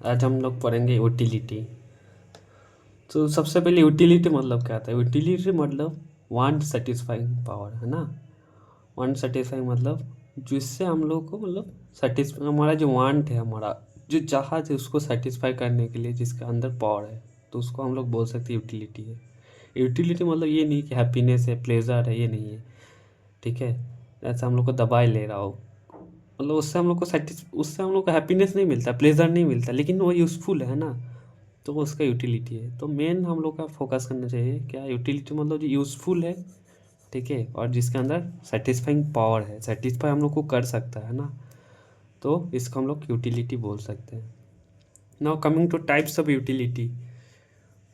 आज हम लोग पढ़ेंगे यूटिलिटी। तो सबसे पहले यूटिलिटी मतलब क्या था। यूटिलिटी मतलब वांट सेटिस्फाइंग पावर, है ना। वांट सेटिस्फाइंग मतलब जिससे हम लोग को मतलब सेटिस्फाई, हमारा जो वांट है, हमारा जो चाहत है उसको सेटिस्फाई करने के लिए जिसके अंदर पावर है, तो उसको हम लोग बोल सकते हैं यूटिलिटी है। यूटिलिटी मतलब ये नहीं कि हैप्पीनेस है, प्लेजर है, ये नहीं है, ठीक है। ऐसा हम लोग को दवाई ले रहा हो, मतलब उससे हम लोग को हैप्पीनेस नहीं मिलता, प्लेजर नहीं मिलता, लेकिन वो यूज़फुल है ना, तो वो उसका यूटिलिटी है। तो मेन हम लोग का फोकस करना चाहिए क्या, यूटिलिटी मतलब जो यूज़फुल है, ठीक है, और जिसके अंदर सेटिस्फाइंग पावर है, सेटिस्फाई हम लोग को कर सकता है ना, तो इसको हम लोग यूटिलिटी बोल सकते हैं। Now coming two types of utility.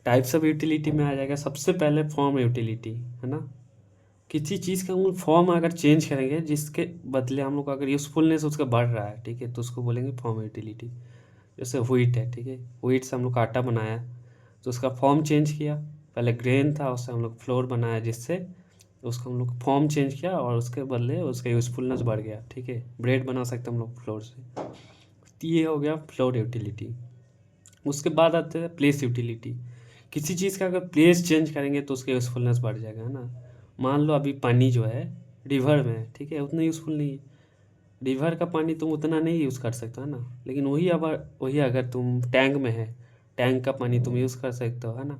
Types of utility में आ जाएगा सबसे पहले फॉर्म यूटिलिटी, है ना। किसी चीज़ का हम फॉर्म अगर चेंज करेंगे जिसके बदले हम लोग को अगर यूज़फुलनेस उसका बढ़ रहा है, ठीक है, तो उसको बोलेंगे फॉर्म यूटिलिटी। जैसे व्हीट है, ठीक है, व्हीट से हम लोग का आटा बनाया, तो उसका फॉर्म चेंज किया। पहले ग्रेन था, उससे हम लोग फ्लोर बनाया, जिससे उसको हम लोग फॉर्म चेंज किया और उसके बदले उसका यूज़फुलनेस बढ़ गया, ठीक है। ब्रेड बना सकते हम लोग फ्लोर से। तो ये हो गया फ्लोर यूटिलिटी। उसके बाद आते हैं प्लेस यूटिलिटी। किसी चीज़ का अगर प्लेस चेंज करेंगे तो उसका यूज़फुलनेस बढ़ जाएगा, है ना। मान लो अभी पानी जो है रिवर में है, ठीक है, उतना यूज़फुल नहीं है। रिवर का पानी तुम उतना नहीं यूज़ कर सकते, है ना। लेकिन वही अगर तुम टैंक में है, टैंक का पानी तुम यूज़ कर सकते हो, है ना।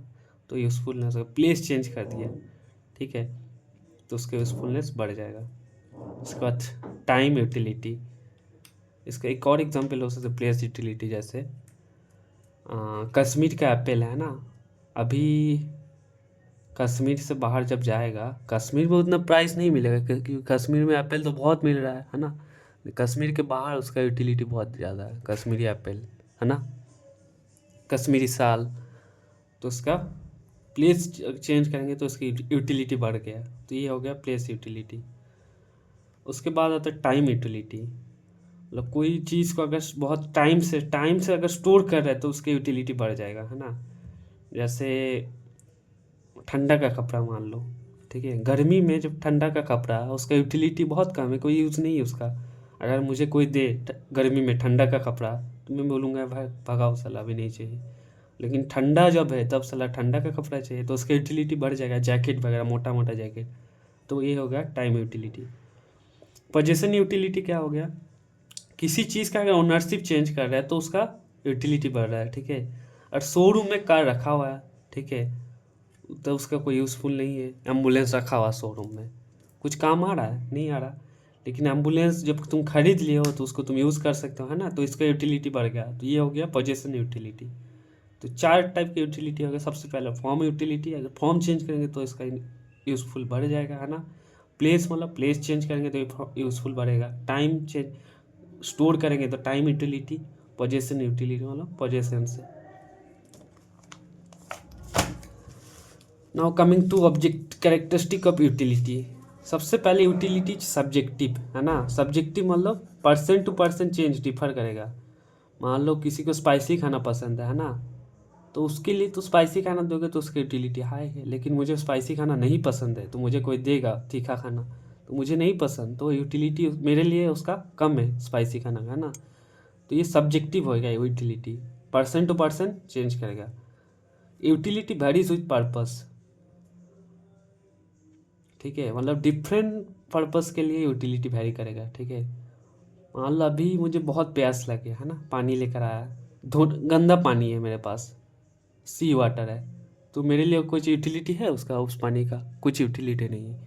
तो यूज़फुलनेस प्लेस चेंज कर दिया, ठीक है, तो उसका यूज़फुलनेस बढ़ जाएगा। उसके बाद टाइम यूटिलिटी। इसका एक और एग्जांपल हो सकता है प्लेस यूटिलिटी, जैसे कश्मीर का एप्पल है ना। अभी कश्मीर से बाहर जब जाएगा, कश्मीर में उतना प्राइस नहीं मिलेगा क्योंकि कश्मीर में एप्पल तो बहुत मिल रहा है ना। कश्मीर के बाहर उसका यूटिलिटी बहुत ज़्यादा है, कश्मीरी एप्पल, है ना, कश्मीरी साल। तो उसका प्लेस चेंज करेंगे तो उसकी यूटिलिटी बढ़ गया, तो ये हो गया प्लेस यूटिलिटी। उसके बाद आता है टाइम यूटिलिटी। मतलब कोई चीज़ को अगर बहुत टाइम से अगर स्टोर कर रहे हैं तो उसकी यूटिलिटी बढ़ जाएगा, है ना। जैसे ठंडा का कपड़ा मान लो, ठीक है, गर्मी में जब ठंडा का कपड़ा है उसका यूटिलिटी बहुत कम है, कोई यूज़ नहीं है उसका। अगर मुझे कोई दे गर्मी में ठंडा का कपड़ा, तो मैं बोलूँगा भाई भगाओ साला, अभी नहीं चाहिए। लेकिन ठंडा जब है तब साला ठंडा का कपड़ा चाहिए, तो उसका यूटिलिटी बढ़ जाएगा, जैकेट वगैरह, मोटा मोटा जैकेट। तो ये हो गया टाइम यूटिलिटी। पोजीशन यूटिलिटी क्या हो गया, किसी चीज़ का अगर ओनरशिप चेंज कर रहा है तो उसका यूटिलिटी बढ़ रहा है, ठीक है। और शोरूम में कार रखा हुआ है, ठीक है, तो उसका कोई यूज़फुल नहीं है। एम्बुलेंस रखा हुआ शोरूम में, कुछ काम आ रहा है, नहीं आ रहा। लेकिन एम्बुलेंस जब तुम खरीद लिए हो तो उसको तुम यूज़ कर सकते हो, है ना, तो इसका यूटिलिटी बढ़ गया। तो ये हो गया पोजीशन यूटिलिटी। तो चार टाइप की यूटिलिटी हो गया। सबसे पहले फॉर्म यूटिलिटी, अगर फॉर्म चेंज करेंगे तो इसका यूज़फुल बढ़ जाएगा, है ना। प्लेस मतलब प्लेस चेंज करेंगे तो यूज़फुल बढ़ेगा। टाइम चेंज स्टोर करेंगे तो टाइम यूटिलिटी। पोजीशन यूटिलिटी मतलब पोजीशन से। Now coming to object characteristic of utility. सबसे पहले यूटिलिटी सब्जेक्टिव, है ना। सब्जेक्टिव मतलब person to person change differ करेगा। मान लो किसी को स्पाइसी खाना पसंद है ना, तो उसके लिए तो स्पाइसी खाना दोगे तो उसकी यूटिलिटी हाई है। लेकिन मुझे स्पाइसी खाना नहीं पसंद है, तो मुझे कोई देगा तीखा खाना, तो मुझे नहीं पसंद, तो यूटिलिटी मेरे लिए उसका कम है स्पाइसी खाना का, है ना। तो ये सब्जेक्टिव होएगा utility, person to person change करेगा। यूटिलिटी वेरीज विथ पर्पस, ठीक है, मतलब डिफरेंट पर्पस के लिए यूटिलिटी वेरी करेगा, ठीक है। मान लो अभी मुझे बहुत प्यास लगे, है ना, पानी लेकर आया, धो गंदा पानी है मेरे पास, सी वाटर है, तो मेरे लिए कुछ यूटिलिटी है उसका, उस पानी का कुछ यूटिलिटी नहीं है,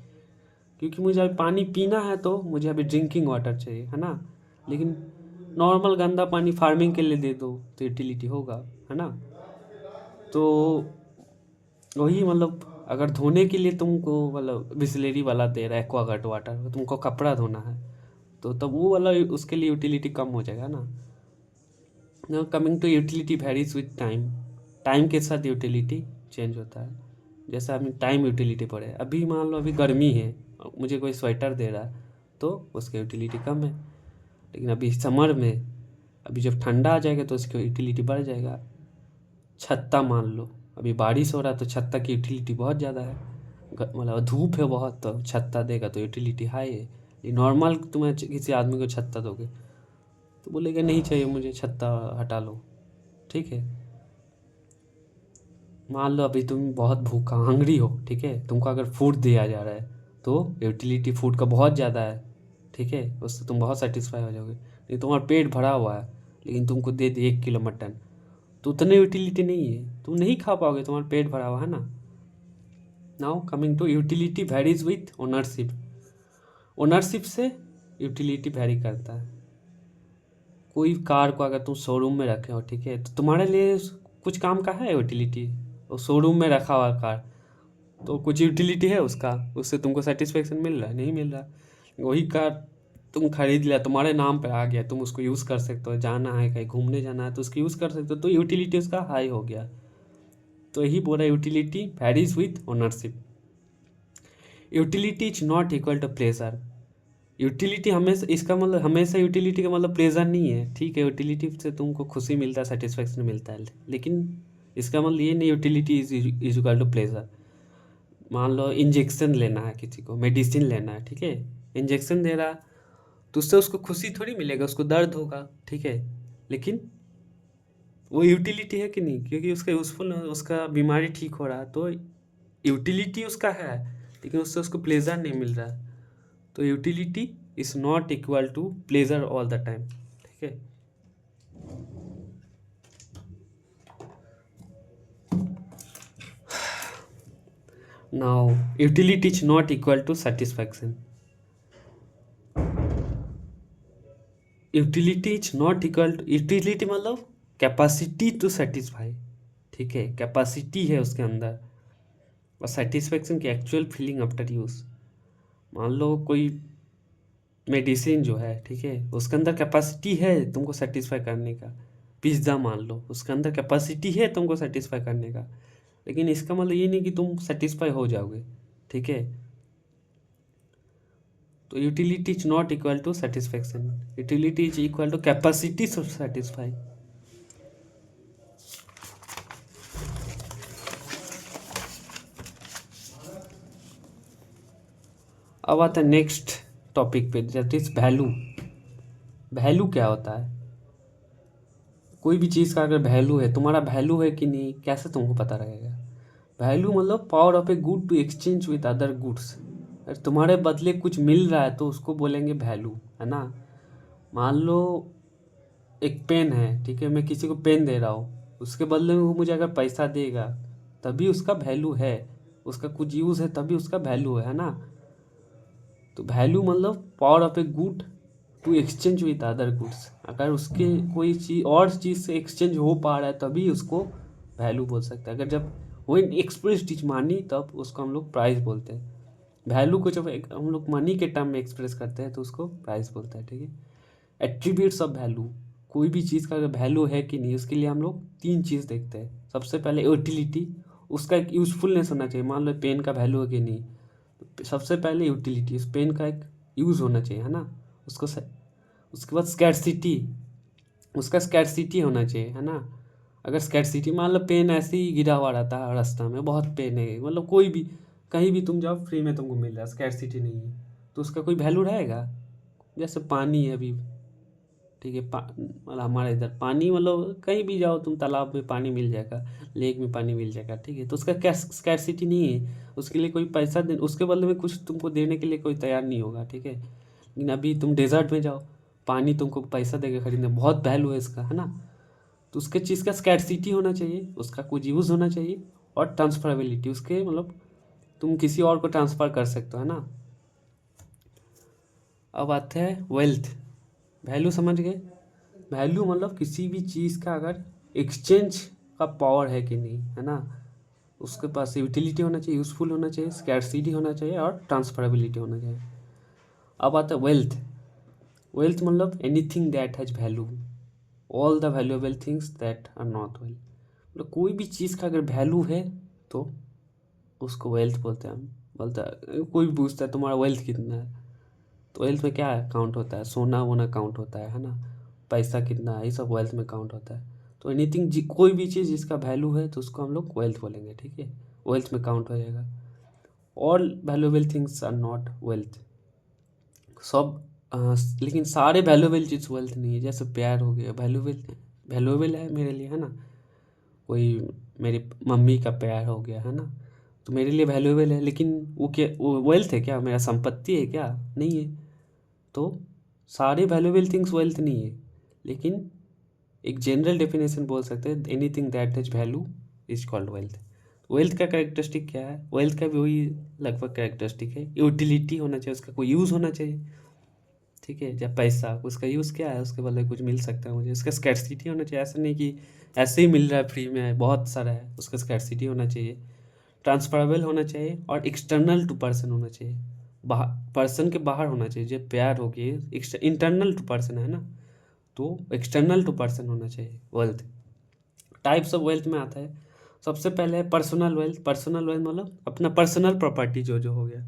क्योंकि मुझे अभी पानी पीना है तो मुझे अभी ड्रिंकिंग वाटर चाहिए, है ना। लेकिन नॉर्मल गंदा पानी फार्मिंग के लिए दे दो तो यूटिलिटी होगा, है ना। तो वही मतलब अगर धोने के लिए तुमको मतलब बिसलेरी वाला दे रहा है एक्वागार्ड वाटर, तुमको कपड़ा धोना है, तो तब वो वाला उसके लिए यूटिलिटी कम हो जाएगा ना। Now coming to utility varies with time. Time के साथ यूटिलिटी चेंज होता है। जैसे आपने टाइम यूटिलिटी पढ़े, अभी मान लो अभी गर्मी है, मुझे कोई स्वेटर दे रहा है तो उसकी यूटिलिटी कम है। लेकिन अभी समर में, अभी जब ठंडा आ जाएगा तो उसकी यूटिलिटी बढ़ जाएगा। छत्ता मान लो, अभी बारिश हो रहा है तो छत्ता की यूटिलिटी बहुत ज़्यादा है। मतलब धूप है बहुत, तो छत्ता देगा तो यूटिलिटी हाई है। ये नॉर्मल तुम्हें किसी आदमी को छत्ता दोगे तो बोलेगा नहीं चाहिए मुझे, छत्ता हटा लो, ठीक है। मान लो अभी तुम बहुत भूखा हंग्री हो, ठीक है, तुमको अगर फूड दिया जा रहा है तो यूटिलिटी फूड का बहुत ज़्यादा है, ठीक है, उससे तुम बहुत सेटिस्फाई हो जाओगे। नहीं तुम्हारा पेट भरा हुआ है लेकिन तुमको दे दे 1 किलो मटन, तो उतनी यूटिलिटी नहीं है, तुम नहीं खा पाओगे, तुम्हारा पेट भरा हुआ है ना। Now coming to utility varies with ownership. Ownership से यूटिलिटी वेरी करता है। कोई कार को अगर तुम शोरूम में रखे हो, ठीक है, तो तुम्हारे लिए कुछ काम का है यूटिलिटी। वो शोरूम में रखा हुआ कार तो कुछ यूटिलिटी है उसका, उससे तुमको सेटिस्फेक्शन मिल रहा है, नहीं मिल रहा। वही कार तुम खरीद लिया, तुम्हारे नाम पे आ गया, तुम उसको यूज़ कर सकते हो, जाना है कहीं घूमने जाना है तो उसको यूज़ कर सकते हो, तो यूटिलिटी उसका हाई हो गया। तो यही बोला utility varies with ownership. Utility is not equal to pleasure. Utility हमेशा, इसका मतलब हमेशा यूटिलिटी का मतलब प्लेजर नहीं है, ठीक है, यूटिलिटी से तुमको खुशी मिलता है, सेटिस्फेक्शन मिलता है, लेकिन इसका मतलब ये नहीं utility is equal to pleasure. मान लो इंजेक्शन लेना है किसी को, मेडिसिन लेना है, ठीक है, इंजेक्शन दे रहा तो उससे उसको खुशी थोड़ी मिलेगा, उसको दर्द होगा, ठीक है, लेकिन वो यूटिलिटी है कि नहीं, क्योंकि उसका यूज़फुल, उसका बीमारी ठीक हो रहा है, तो यूटिलिटी उसका है, लेकिन उससे उसको प्लेजर नहीं मिल रहा है। तो utility is not equal to pleasure all the time, ठीक है। Now utility is not equal to satisfaction. Utility is not equal to, utility मतलब कैपेसिटी टू सेटिस्फाई, ठीक है, कैपेसिटी है उसके अंदर, और सेटिस्फैक्शन की एक्चुअल फीलिंग आफ्टर यूज़। मान लो कोई मेडिसिन जो है, ठीक है, उसके अंदर कैपेसिटी है तुमको सेटिस्फाई करने का। पिज़्ज़ा मान लो, उसके अंदर कैपेसिटी है तुमको सेटिस्फाई करने का, लेकिन इसका मतलब ये नहीं कि तुम सेटिस्फाई हो जाओगे, ठीक है। तो utility is not equal to satisfaction, utility is equal to capacity to satisfy. अब आता है नेक्स्ट टॉपिक पे, दैट इज वैल्यू। वैल्यू क्या होता है? कोई भी चीज़ का अगर वैल्यू है, तुम्हारा वैल्यू है कि नहीं, कैसे तुमको पता रहेगा? वैल्यू मतलब power of a good to exchange with other goods. अगर तुम्हारे बदले कुछ मिल रहा है तो उसको बोलेंगे वैल्यू, है ना। मान लो एक पेन है, ठीक है, मैं किसी को पेन दे रहा हूँ, उसके बदले में वो मुझे अगर पैसा देगा तभी उसका वैल्यू है, उसका कुछ यूज़ है तभी उसका वैल्यू है ना। तो वैल्यू मतलब power of a good to exchange with other goods. अगर उसके कोई चीज़ और चीज़ से एक्सचेंज हो पा रहा है तभी उसको वैल्यू बोल सकते हैं। अगर जब वो एक्सप्रेस चीज मानी तब उसको हम लोग प्राइस बोलते हैं। वैल्यू को जब हम लोग मनी के टर्म में एक्सप्रेस करते हैं तो उसको प्राइस बोलते हैं, ठीक है। एट्रीब्यूट्स ऑफ वैल्यू, कोई भी चीज़ का अगर वैल्यू है कि नहीं उसके लिए हम लोग 3 चीज़ देखते हैं। सबसे पहले यूटिलिटी, उसका एक यूज़फुलनेस होना चाहिए। मान लो पेन का वैल्यू है कि नहीं, तो सबसे पहले यूटिलिटी, उस पेन का एक यूज़ होना चाहिए, है ना। उसको उसके बाद स्कैरसिटी, उसका स्कैरसिटी होना चाहिए, है ना। अगर स्कैरसिटी, मान लो पेन ऐसे ही गिरा हुआ रहता है रास्ता में, बहुत पेन है, मतलब कोई भी कहीं भी तुम जाओ फ्री में तुमको मिल रहा है, स्कैरसिटी नहीं है, तो उसका कोई वैल्यू रहेगा? जैसे पानी है अभी, ठीक है, मतलब हमारे इधर पानी, मतलब कहीं भी जाओ तुम, तालाब में पानी मिल जाएगा, लेक में पानी मिल जाएगा, ठीक है, तो उसका क्या स्कैरसिटी नहीं है, उसके लिए कोई पैसा दे, उसके बदले में कुछ तुमको देने के लिए कोई तैयार नहीं होगा, ठीक है। लेकिन अभी तुम डेजर्ट में जाओ, पानी तुमको पैसा देके खरीदने, बहुत वैल्यू है इसका, है ना। तो उसके चीज़ का स्कैरसिटी होना चाहिए, उसका कुछ यूज़ होना चाहिए, और ट्रांसफरेबिलिटी, उसके मतलब तुम किसी और को ट्रांसफ़र कर सकते हो, है ना। अब आते हैं वेल्थ। वैल्यू समझ गए? वैल्यू मतलब किसी भी चीज़ का अगर एक्सचेंज का पावर है कि नहीं, है ना, उसके पास यूटिलिटी होना चाहिए, यूज़फुल होना चाहिए, स्कैरसिटी होना चाहिए, और ट्रांसफरेबिलिटी होना चाहिए। अब आता है वेल्थ। वेल्थ मतलब anything that has value, all the valuable things that are not wealth. मतलब कोई भी चीज़ का अगर वैल्यू है तो उसको वेल्थ बोलते हैं हम। बोलता है, कोई भी पूछता है तुम्हारा वेल्थ कितना है, तो वेल्थ में क्या काउंट होता है? सोना वोना काउंट होता है ना, पैसा कितना है, ये सब वेल्थ में काउंट होता है। तो एनीथिंग, कोई भी चीज़ जिसका वैल्यू है तो उसको हम लोग वेल्थ बोलेंगे, ठीक है, वेल्थ में काउंट हो जाएगा। All valuable things are not wealth. सब लेकिन सारे वैल्यूएबल चीज़ वेल्थ नहीं है। जैसे प्यार हो गया, वैल्यूएबल, वैल्यूएबल है मेरे लिए, है ना, कोई मेरी मम्मी का प्यार हो गया, है ना, तो मेरे लिए वैल्यूएबल है। लेकिन वो क्या, वो वेल्थ है क्या, मेरा संपत्ति है क्या? नहीं है। तो सारे वैल्यूएबल थिंग्स वेल्थ नहीं है, लेकिन एक जनरल डेफिनेशन बोल सकते हैं, anything that has value is called wealth. Wealth का कैरेक्टरिस्टिक क्या है? वेल्थ का भी वही लगभग कैरेक्टरिस्टिक है, यूटिलिटी होना चाहिए, उसका कोई यूज़ होना चाहिए। ठीक है, जब पैसा, उसका यूज़ क्या है, उसके बदले कुछ मिल सकता है मुझे, उसका स्कैर्सिटी होना चाहिए। ऐसा नहीं कि ऐसे ही मिल रहा है फ्री में, है बहुत सारा है, उसका स्कैर्सिटी होना चाहिए। ट्रांसफरेबल होना चाहिए और एक्सटर्नल टू पर्सन होना चाहिए, बाहर, पर्सन के बाहर होना चाहिए। जब प्यार हो गई, इंटरनल टू पर्सन है ना, तो एक्सटर्नल टू पर्सन होना चाहिए वेल्थ। टाइप्स ऑफ वेल्थ में आता है, सबसे पहले है पर्सनल वेल्थ। पर्सनल वेल्थ मतलब अपना पर्सनल प्रॉपर्टी जो जो हो गया,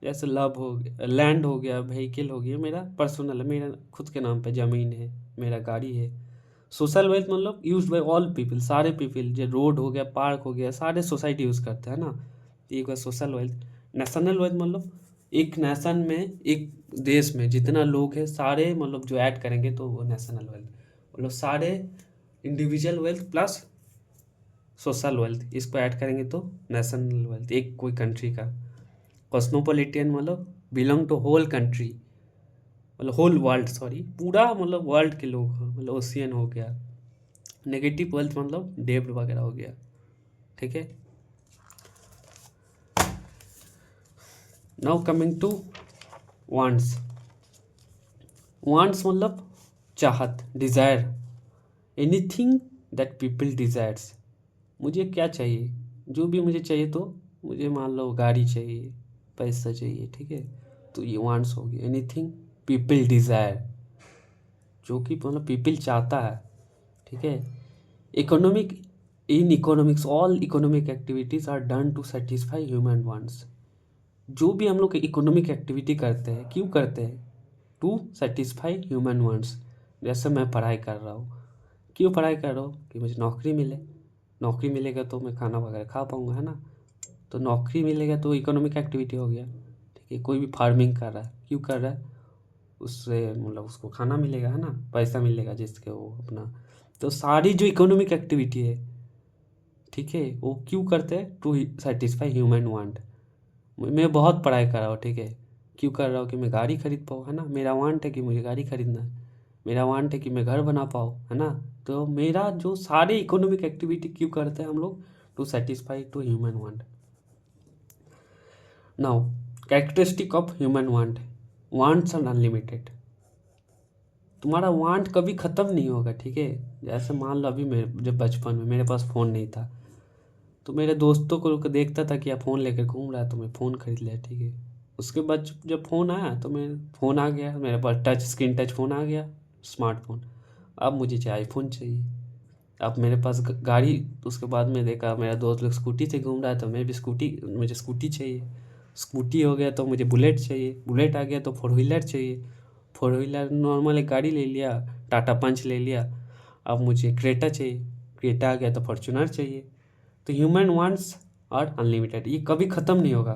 जैसे लव हो गया, लैंड हो गया, व्हीकल हो गया, मेरा पर्सनल है, मेरा खुद के नाम पे ज़मीन है, मेरा गाड़ी है। सोशल वेल्थ मतलब यूज बाय ऑल पीपल, सारे पीपल, जो रोड हो गया, पार्क हो गया, सारे सोसाइटी यूज़ करते हैं ना, ये एक बार सोशल वेल्थ। नेशनल वेल्थ मतलब एक नेशन में, एक देश में जितना लोग हैं सारे, मतलब जो ऐड करेंगे तो वो नेशनल वेल्थ, मतलब सारे individual wealth plus social wealth, इसको ऐड करेंगे तो नेशनल वेल्थ, एक कोई कंट्री का। कॉस्मोपॉलिटियन मतलब बिलोंग टू होल कंट्री, मतलब होल वर्ल्ड, सॉरी, पूरा मतलब वर्ल्ड के लोग हैं, मतलब ओशियन हो गया। नेगेटिव वेल्थ मतलब डेब्ट वगैरह हो गया। ठीक है, now coming to wants. Wants मतलब चाहत, desire, anything that people desires. मुझे क्या चाहिए, जो भी मुझे चाहिए, तो मुझे मान लो गाड़ी चाहिए, पैसा चाहिए, ठीक है, तो ये वांट्स हो गया। एनीथिंग पीपल डिज़ायर, जो कि मतलब पीपल चाहता है। ठीक है, economic, in economics all economic activities are done to satisfy human wants. जो भी हम लोग इकोनॉमिक एक्टिविटी करते हैं, क्यों करते हैं? To satisfy human wants. जैसे मैं पढ़ाई कर रहा हूँ, क्यों पढ़ाई कर रहा हूँ? कि मुझे नौकरी मिले, नौकरी मिलेगा तो मैं खाना वगैरह खा पाऊँगा, है ना, तो नौकरी मिलेगा तो इकोनॉमिक एक्टिविटी हो गया। ठीक है, कोई भी फार्मिंग कर रहा है, क्यों कर रहा है? उससे मतलब उसको खाना मिलेगा, है ना, पैसा मिलेगा जिसके वो अपना, तो सारी जो इकोनॉमिक एक्टिविटी है, ठीक है, वो क्यों करते हैं? To satisfy human want. मैं बहुत पढ़ाई कर रहा हूँ, ठीक है, क्यों कर रहा हूँ? कि मैं गाड़ी खरीद पाऊँ, है ना, मेरा वांट है कि मुझे गाड़ी खरीदना है, मेरा वांट है कि मैं घर बना पाऊँ, है ना। तो मेरा जो सारे इकोनॉमिक एक्टिविटी क्यों करते हैं हम लोग? To satisfy to human want. Now characteristic of human want, wants are unlimited. तुम्हारा वांट कभी ख़त्म नहीं होगा। ठीक है, जैसे मान लो अभी मेरे जब बचपन में मेरे पास फ़ोन नहीं था, तो मेरे दोस्तों को देखता था कि आप फ़ोन लेकर घूम रहा है, तो मैं फ़ोन खरीद लिया। ठीक है, उसके बाद जब फ़ोन आया तो मैं, फ़ोन आ गया मेरे पास, टच स्क्रीन टच फ़ोन आ गया, स्मार्टफोन। अब मुझे चाहिए आईफोन चाहिए। अब मेरे पास गाड़ी, उसके बाद में देखा मेरा दोस्त लोग स्कूटी से घूम रहा है, तो मैं भी स्कूटी, मुझे स्कूटी चाहिए। स्कूटी हो गया तो मुझे बुलेट चाहिए, बुलेट आ गया तो फोर व्हीलर चाहिए, फोर व्हीलर नॉर्मल एक गाड़ी ले लिया, टाटा पंच ले लिया। अब मुझे क्रेटा चाहिए, क्रेटा आ गया तो फॉर्च्यूनर चाहिए। तो ह्यूमन वांट्स आर अनलिमिटेड, ये कभी ख़त्म नहीं होगा।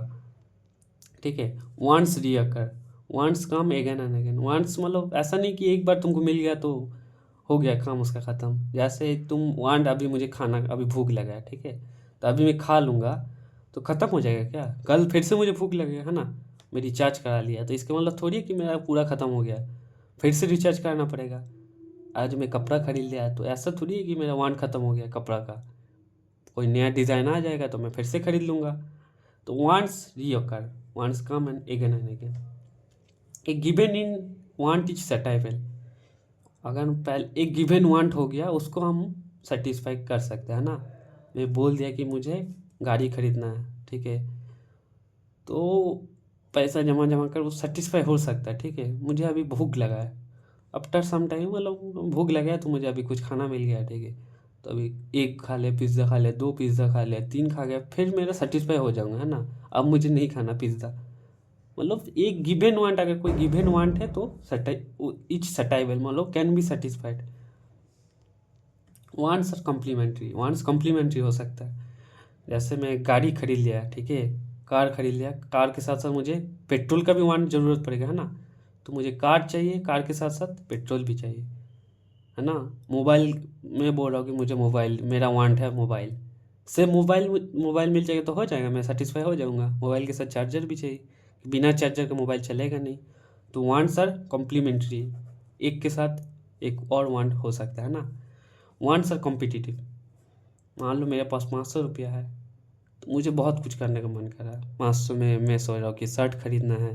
ठीक है, वांट्स रीअकर, वांट्स काम अगेन एंड अगेन। वांट्स मतलब ऐसा नहीं कि एक बार तुमको मिल गया तो हो गया काम उसका ख़त्म। जैसे तुम वांट, अभी मुझे खाना, अभी भूख लगा है, ठीक है, तो अभी मैं खा लूँगा तो ख़त्म हो जाएगा क्या? कल फिर से मुझे भूख लगेगा, है ना, मैं रिचार्ज करा लिया, तो इसका मतलब थोड़ी है कि मेरा पूरा ख़त्म हो गया, फिर से रिचार्ज कराना पड़ेगा। आज मैं कपड़ा खरीद लिया, तो ऐसा थोड़ी है कि मेरा वांट ख़त्म हो गया कपड़ा का, कोई नया डिज़ाइन आ जाएगा तो मैं फिर से खरीद लूँगा। तो wants recur, wants come and again and again. A given in want is satiable. अगर पहले एक गिवन वांट हो गया, उसको हम सेटिस्फाई कर सकते हैं ना। मैं बोल दिया कि मुझे गाड़ी खरीदना है, ठीक है, तो पैसा जमा जमा कर वो सेटिस्फाई हो सकता है। ठीक है, मुझे अभी भूख लगा है, आफ्टर सम टाइम मतलब भूख लगा है, तो मुझे अभी कुछ खाना मिल गया, ठीक है, तो अभी एक खा लिया पिज़्ज़ा, खा लिया दो पिज़्ज़ा, खा लिया तीन, खा गया, फिर मेरा सेटिस्फाई हो जाऊंगा, है ना। अब मुझे नहीं खाना पिज़्ज़ा। मतलब एक गिवन वांट, अगर कोई गिवन वांट है तो इच सटाइबल, मतलब can be satisfied. Wants are complementary, wants complementary हो सकता है। जैसे मैं गाड़ी खरीद लिया, ठीक है, कार खरीद लिया, कार के साथ साथ मुझे पेट्रोल का भी वांट ज़रूरत पड़ेगा, है ना, तो मुझे कार चाहिए, कार के साथ साथ पेट्रोल भी चाहिए। है ना। मोबाइल में बोल रहा हूँ कि मुझे मोबाइल, मेरा वांट है मोबाइल, से मोबाइल मोबाइल मिल जाएगा तो हो जाएगा, मैं सेटिस्फाई हो जाऊँगा। मोबाइल के साथ चार्जर भी चाहिए, बिना चार्जर के मोबाइल चलेगा नहीं। तो वांट्स आर कॉम्प्लीमेंट्री, एक के साथ एक और वांट हो सकता है ना। Wants are competitive. मान लो मेरे पास 500 रुपया है, तो मुझे बहुत कुछ करने का मन कर रहा है। 500 में मैं सोच रहा हूँ कि शर्ट खरीदना है,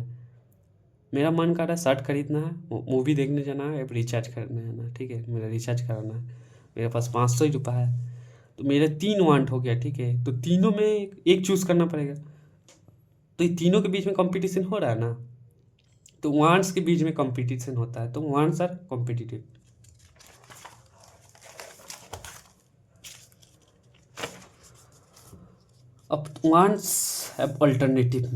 मेरा मन कर रहा है शर्ट खरीदना है, मूवी देखने जाना है, अब रिचार्ज करना है ना, ठीक है, मेरा रिचार्ज कराना है, मेरे पास 500 ही रुपया है। तो मेरे 3 वांट हो गया, ठीक है। तो तीनों में एक चूज़ करना पड़ेगा, तो ये तीनों के बीच में कंपटीशन हो रहा है ना। तो वांट्स के बीच में कंपटीशन होता है, तो वांट्स आर कॉम्पिटिटिव। अब वांट्स हैव अल्टरनेटिव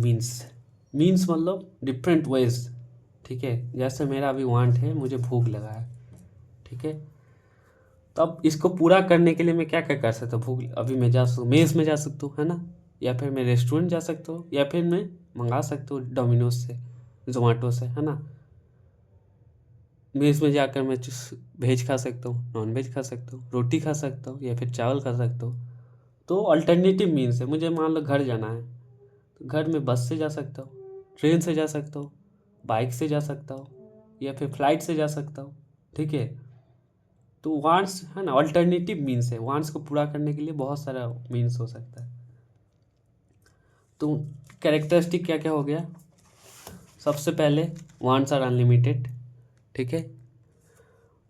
मीन्स मतलब डिफरेंट वेज, ठीक है। जैसे मेरा अभी वांट है, मुझे भूख लगा है, ठीक है। तो अब इसको पूरा करने के लिए मैं क्या क्या कर सकता हूँ। भूख अभी मैं जा सकता हूँ, मेस में जा सकता हूँ, है ना, या फिर मैं रेस्टोरेंट जा सकता हूँ, या फिर मैं मंगा सकता हूँ डोमिनोज से, जोमेटो से, है ना। मेस में जाकर मैं वेज खा सकता हूँ, नॉन वेज खा सकता हूँ, रोटी खा सकता हूँ, या फिर चावल खा सकता हूँ। तो अल्टरनेटिव मीन्स है, मुझे मान लो घर जाना है, तो घर में बस से जा सकता हूँ, ट्रेन से जा सकता हूँ, बाइक से जा सकता हूँ, या फिर फ्लाइट से जा सकता हूँ, ठीक है। तो वांट्स है ना, अल्टरनेटिव मीन्स है। वांट्स को पूरा करने के लिए बहुत सारा मीन्स हो सकता है। तो कैरेक्टरिस्टिक क्या क्या हो गया। सबसे पहले वांट्स आर अनलिमिटेड, ठीक है।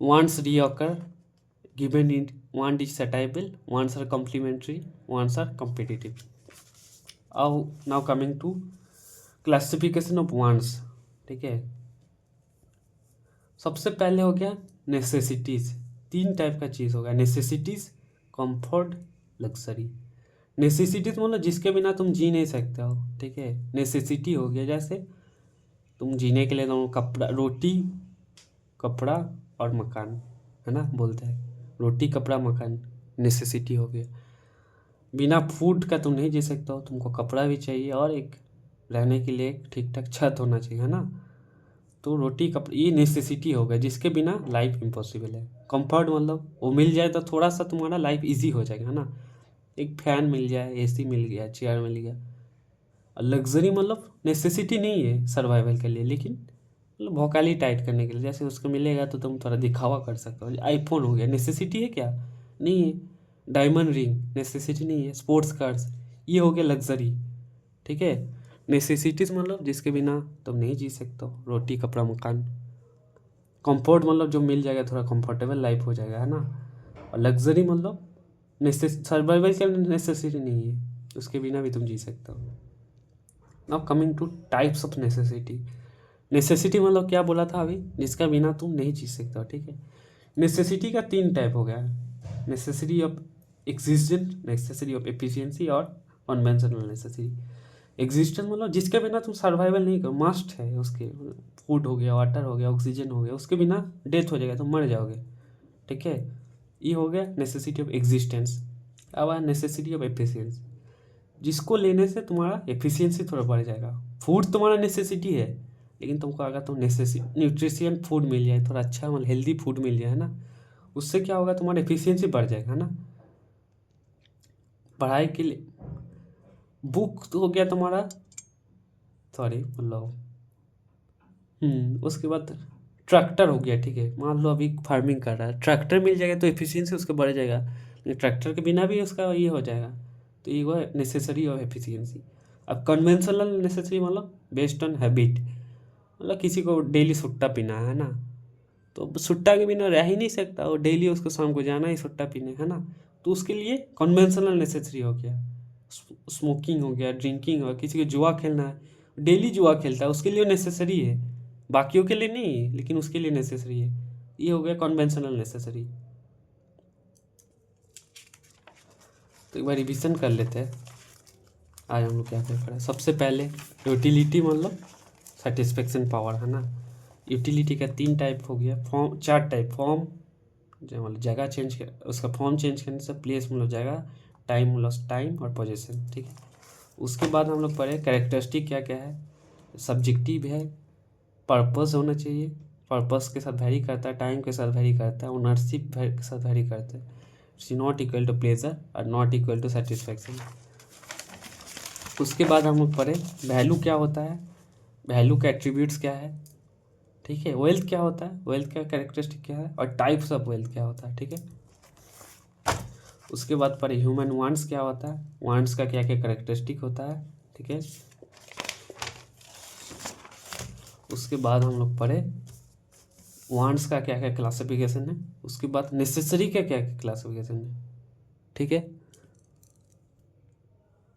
Wants reoccur, given in want is satiable, wants are complementary, wants are competitive. Now coming to classification of wants, ठीक है। सबसे पहले हो गया नेसेसिटीज़। 3 टाइप का चीज़ होगा, नेसेसिटीज़, कंफर्ट, लग्जरी। नेसेसिटीज मतलब जिसके बिना तुम जी नहीं सकते हो, ठीक है। नेसेसिटी हो गया जैसे तुम जीने के लिए तुम कपड़ा, रोटी, कपड़ा और मकान, है ना, बोलते हैं रोटी कपड़ा मकान, नेसेसिटी हो गया। बिना फूड का तुम नहीं जी सकते हो, तुमको कपड़ा भी चाहिए और एक रहने के लिए एक ठीक ठाक छत होना चाहिए, है ना। तो रोटी कपड़ा ये नेसेसिटी हो गया, जिसके बिना लाइफ इम्पॉसिबल है। कंफर्ट मतलब वो मिल जाए तो थोड़ा सा तुम्हारा लाइफ इजी हो जाएगा, है ना। एक फैन मिल जाए, एसी मिल गया, चेयर मिल गया। लग्जरी मतलब नेसेसिटी नहीं है सर्वाइवल के लिए, लेकिन मतलब भौकाली टाइट करने के लिए, जैसे उसको मिलेगा तो तुम थोड़ा दिखावा कर सकते हो। आईफोन हो गया, नेसेसिटी है क्या, नहीं है। डायमंड रिंग नेसेसिटी नहीं है। स्पोर्ट्स कार्स, ये हो गया लग्जरी, ठीक है। नेसेसिटीज मतलब जिसके बिना तुम नहीं जी सकते हो, रोटी कपड़ा मकान। कंफर्ट मतलब जो मिल जाएगा, थोड़ा कंफर्टेबल लाइफ हो जाएगा, है ना। और लग्जरी मतलब सर्वाइवल के लिए नेसेसिटी नहीं है, उसके बिना भी तुम जी सकते हो। Now coming two types of necessity. Necessity मतलब क्या बोला था अभी, जिसका बिना तुम नहीं जी सकते हो, ठीक है। नेसेसिटी का 3 टाइप हो गया, necessity of existence, necessity of efficiency और कन्वेंशनल नेसेसिटी। एग्जिस्टेंस मतलब जिसके बिना तुम सर्वाइवल नहीं कर, मस्ट है उसके, फूड हो गया, वाटर हो गया, ऑक्सीजन हो गया, उसके बिना डेथ हो जाएगा, तुम मर जाओगे, ठीक है। ये हो गया नेसेसिटी ऑफ एग्जिस्टेंस। अब आया नेसेसिटी ऑफ एफिशिएंसी, जिसको लेने से तुम्हारा एफिशिएंसी थोड़ा बढ़ जाएगा। फूड तुम्हारा नेसेसिटी है, लेकिन तुमको अगर तुम न्यूट्रिशियन फूड मिल जाए, थोड़ा अच्छा मतलब हेल्दी फूड मिल जाए, है ना, उससे क्या होगा, तुम्हारा एफिशिएंसी बढ़ जाएगा, है ना। पढ़ाई के लिए बुक तो हो गया तुम्हारा, सॉरी मतलब उसके बाद ट्रैक्टर हो गया, ठीक है। मान लो अभी फार्मिंग कर रहा है, ट्रैक्टर मिल जाएगा तो एफिशिएंसी उसका बढ़ जाएगा, लेकिन ट्रैक्टर के बिना भी उसका ये हो जाएगा। तो ये हुआ नेसेसरी और एफिशिएंसी। अब कन्वेंशनल नेसेसरी मतलब बेस्ड ऑन हैबिट, मतलब किसी को डेली सुट्टा पीना है ना, तो सुट्टा के बिना रह ही नहीं सकता, वो डेली उसको शाम को जाना ही सुट्टा पीने, है ना। तो उसके लिए कन्वेंशनल नेसेसरी हो गया। स्मोकिंग हो गया, ड्रिंकिंग हो गया, किसी को जुआ खेलना है, डेली जुआ खेलता है, उसके लिए नेसेसरी है, बाकियों के लिए नहीं है, लेकिन उसके लिए नेसेसरी है। ये हो गया कन्वेंशनल नेसेसरी। तो एक बार रिविजन कर लेते हैं आज हम लोग क्या क्या करें। सबसे पहले यूटिलिटी मतलब सेटिस्फेक्शन पावर, है ना। यूटिलिटी का 3 टाइप हो गया, फॉर्म 4 टाइप। फॉर्म जो मतलब जगह चेंज कर, उसका फॉर्म चेंज करने से प्लेस मतलब जगह, टाइम मतलब टाइम और पोजीशन, ठीक है। उसके बाद हम लोग पढ़े कैरेक्टरिस्टिक क्या क्या है, सब्जेक्टिव है, पर्पस होना चाहिए, पर्पस के साथ वैरी करता है, टाइम के साथ वैरी करता है, ओनरशिप के साथ वैरी करता है। It's not equal to pleasure और नॉट इक्वल टू सेटिस्फैक्शन। उसके बाद हम लोग पढ़े वैल्यू क्या होता है, वैल्यू के एट्रीब्यूट्स क्या है, ठीक है। वेल्थ क्या होता है, वेल्थ का कैरेक्टरिस्टिक क्या है, और टाइप्स ऑफ वेल्थ क्या होता है, ठीक है। उसके बाद पढ़े ह्यूमन वांट्स क्या होता है, वांट्स का क्या क्या कैरेक्टरिस्टिक होता है, ठीक है। उसके बाद हम लोग पढ़े वांट्स का क्या क्या क्लासिफिकेशन है, उसके बाद नेसेसरी का क्या क्या क्लासिफिकेशन है, ठीक है।